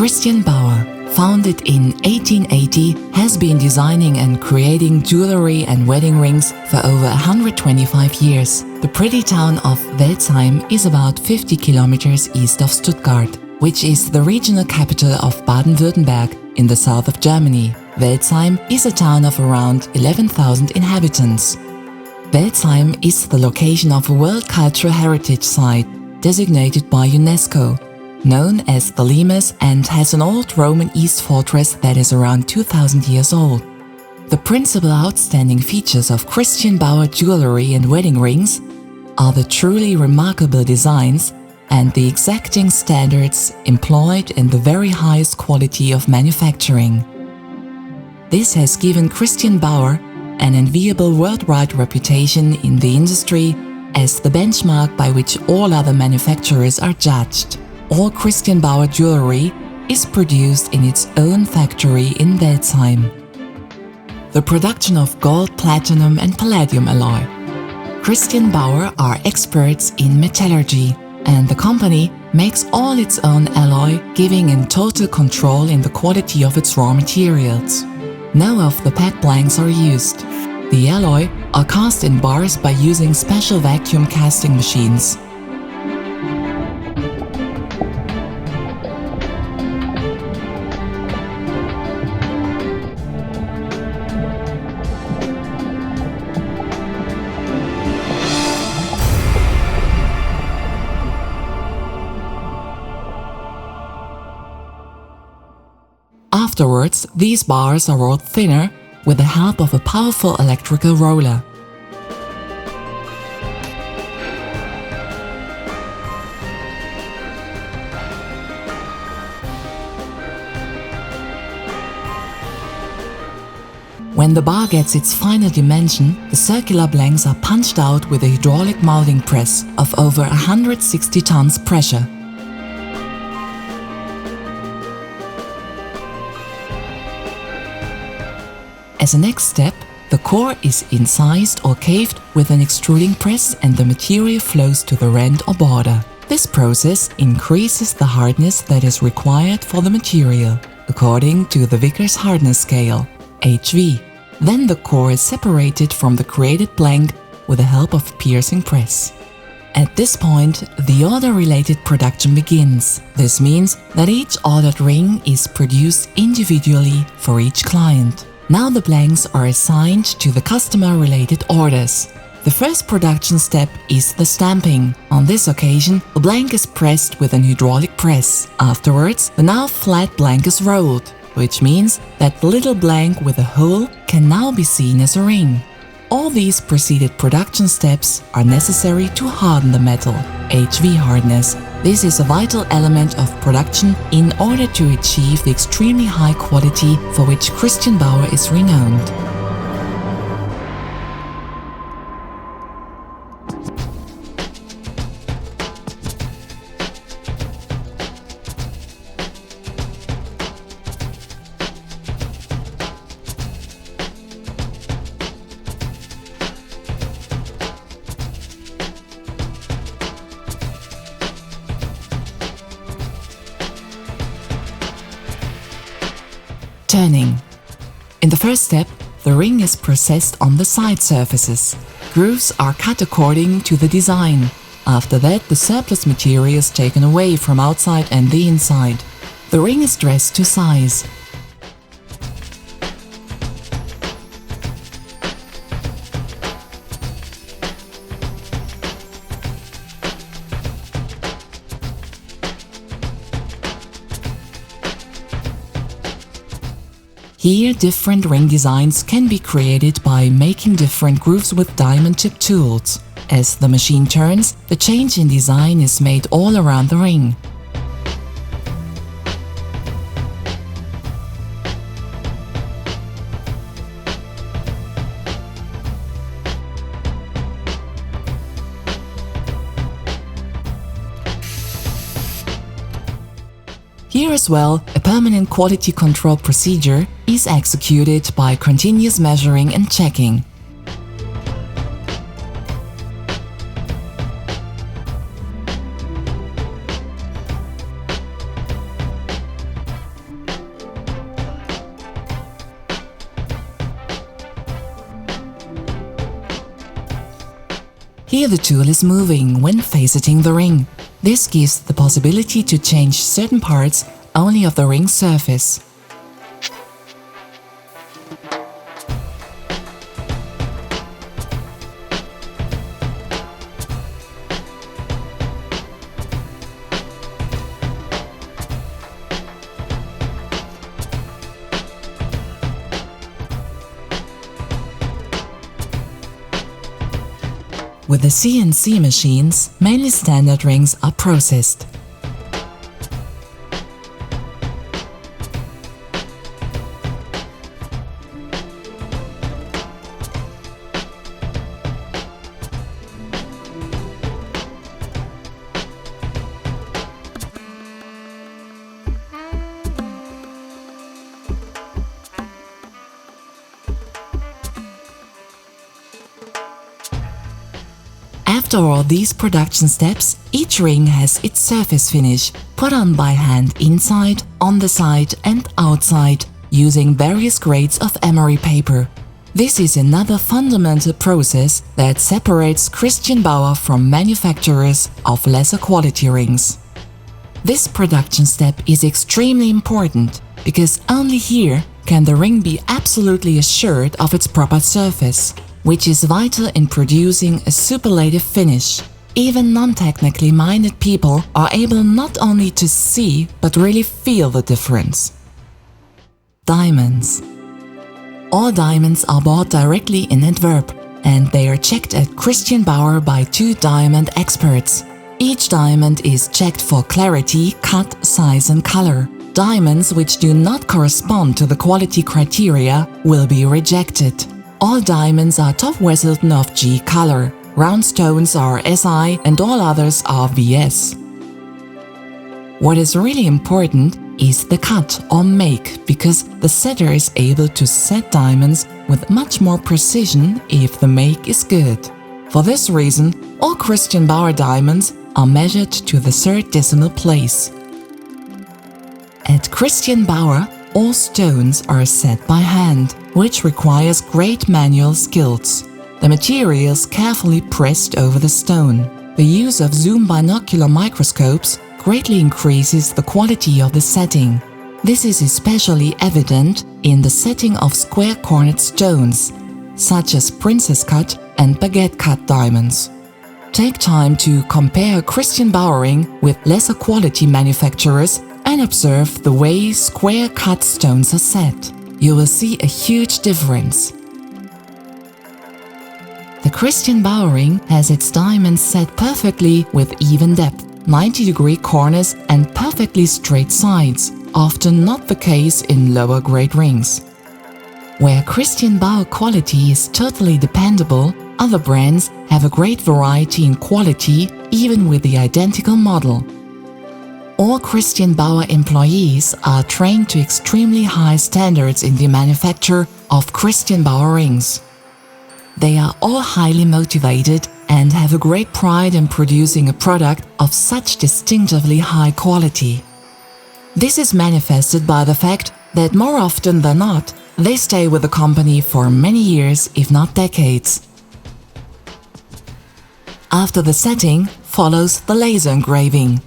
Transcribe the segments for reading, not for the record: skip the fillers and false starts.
Christian Bauer, founded in 1880, has been designing and creating jewelry and wedding rings for over 125 years. The pretty town of Welzheim is about 50 kilometers east of Stuttgart, which is the regional capital of Baden-Württemberg in the south of Germany. Welzheim is a town of around 11,000 inhabitants. Welzheim is the location of a World Cultural Heritage Site designated by UNESCO, known as the Limes, and has an old Roman East fortress that is around 2000 years old. The principal outstanding features of Christian Bauer jewelry and wedding rings are the truly remarkable designs and the exacting standards employed in the very highest quality of manufacturing. This has given Christian Bauer an enviable worldwide reputation in the industry as the benchmark by which all other manufacturers are judged. All Christian Bauer jewelry is produced in its own factory in Welzheim. The production of gold, platinum and palladium alloy. Christian Bauer are experts in metallurgy, and the company makes all its own alloy, giving in total control in the quality of its raw materials. No off-the-pad blanks are used. The alloy are cast in bars by using special vacuum casting machines. Afterwards, these bars are rolled thinner with the help of a powerful electrical roller. When the bar gets its final dimension, the circular blanks are punched out with a hydraulic molding press of over 160 tons pressure. As a next step, the core is incised or caved with an extruding press and the material flows to the rand or border. This process increases the hardness that is required for the material, according to the Vickers hardness scale, HV. Then the core is separated from the created blank with the help of a piercing press. At this point, the order-related production begins. This means that each ordered ring is produced individually for each client. Now the blanks are assigned to the customer-related orders. The first production step is the stamping. On this occasion, the blank is pressed with an hydraulic press. Afterwards, the now flat blank is rolled, which means that the little blank with a hole can now be seen as a ring. All these preceded production steps are necessary to harden the metal, HV hardness. This is a vital element of production in order to achieve the extremely high quality for which Christian Bauer is renowned. Turning. In the first step, the ring is processed on the side surfaces. Grooves are cut according to the design. After that, the surplus material is taken away from outside and the inside. The ring is dressed to size. Here, different ring designs can be created by making different grooves with diamond tip tools. As the machine turns, the change in design is made all around the ring. Here as well, a permanent quality control procedure is executed by continuous measuring and checking. Here the tool is moving when faceting the ring. This gives the possibility to change certain parts only of the ring surface. With the CNC machines, mainly standard rings are processed. After all these production steps, each ring has its surface finish, put on by hand inside, on the side and outside, using various grades of emery paper. This is another fundamental process that separates Christian Bauer from manufacturers of lesser quality rings. This production step is extremely important, because only here can the ring be absolutely assured of its proper surface, which is vital in producing a superlative finish. Even non-technically minded people are able not only to see, but really feel the difference. Diamonds. All diamonds are bought directly in Antwerp, and they are checked at Christian Bauer by 2 diamond experts. Each diamond is checked for clarity, cut, size and color. Diamonds which do not correspond to the quality criteria will be rejected. All diamonds are top Wesselton of G color, round stones are SI and all others are VS. What is really important is the cut or make, because the setter is able to set diamonds with much more precision if the make is good. For this reason, all Christian Bauer diamonds are measured to the 3rd decimal place. At Christian Bauer, all stones are set by hand, which requires great manual skills. The material is carefully pressed over the stone. The use of zoom binocular microscopes greatly increases the quality of the setting. This is especially evident in the setting of square-cornered stones, such as princess cut and baguette cut diamonds. Take time to compare Christian Bauer ring with lesser quality manufacturers and observe the way square-cut stones are set. You will see a huge difference. The Christian Bauer ring has its diamonds set perfectly with even depth, 90-degree corners and perfectly straight sides, often not the case in lower-grade rings. Where Christian Bauer quality is totally dependable, other brands have a great variety in quality even with the identical model. All Christian Bauer employees are trained to extremely high standards in the manufacture of Christian Bauer rings. They are all highly motivated and have a great pride in producing a product of such distinctively high quality. This is manifested by the fact that more often than not, they stay with the company for many years, if not decades. After the setting follows the laser engraving.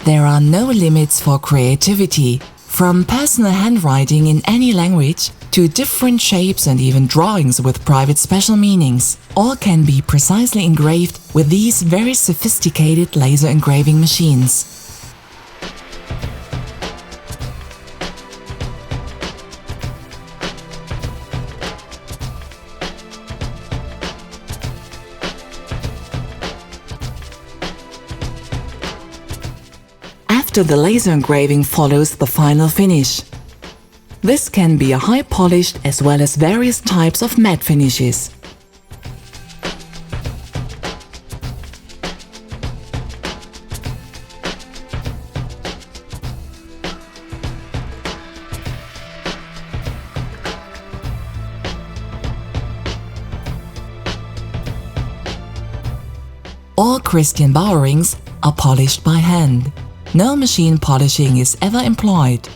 There are no limits for creativity, from personal handwriting in any language to different shapes and even drawings with private special meanings. All can be precisely engraved with these very sophisticated laser engraving machines. After the laser engraving follows the final finish. This can be a high polished as well as various types of matte finishes. All Christian Bauer rings are polished by hand. No machine polishing is ever employed.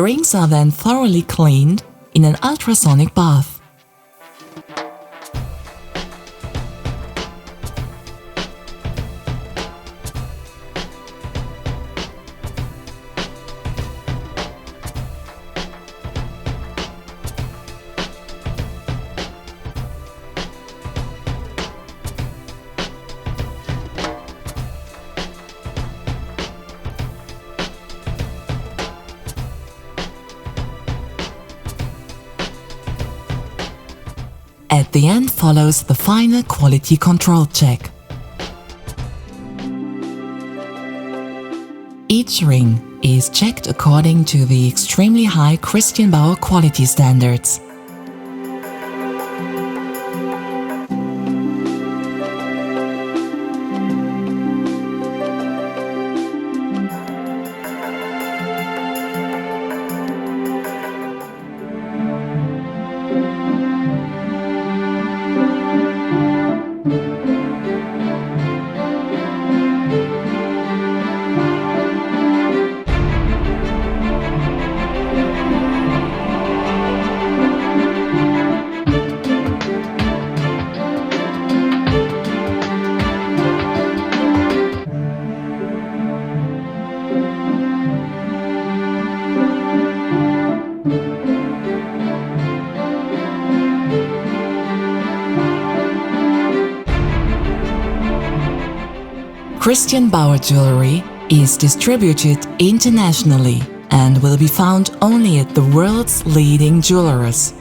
The rings are then thoroughly cleaned in an ultrasonic bath. At the end follows the final quality control check. Each ring is checked according to the extremely high Christian Bauer quality standards. Christian Bauer jewelry is distributed internationally and will be found only at the world's leading jewelers.